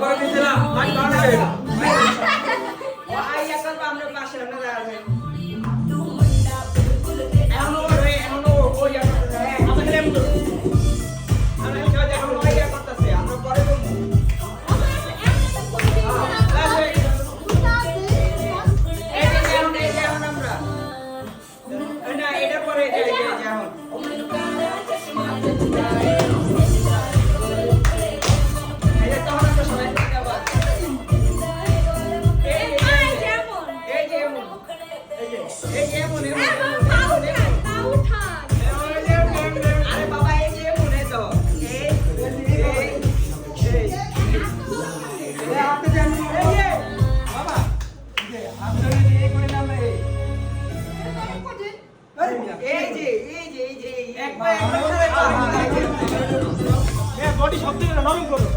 করে দিছিলাম ভাই কাটে ও আই একবার আমরা পাশে আমরা যাবে এখনো ওই আমরা গেলাম তো আমরা এখন ওই করতেছে আমরা পরে বলবো বডি শক্তি নরম করো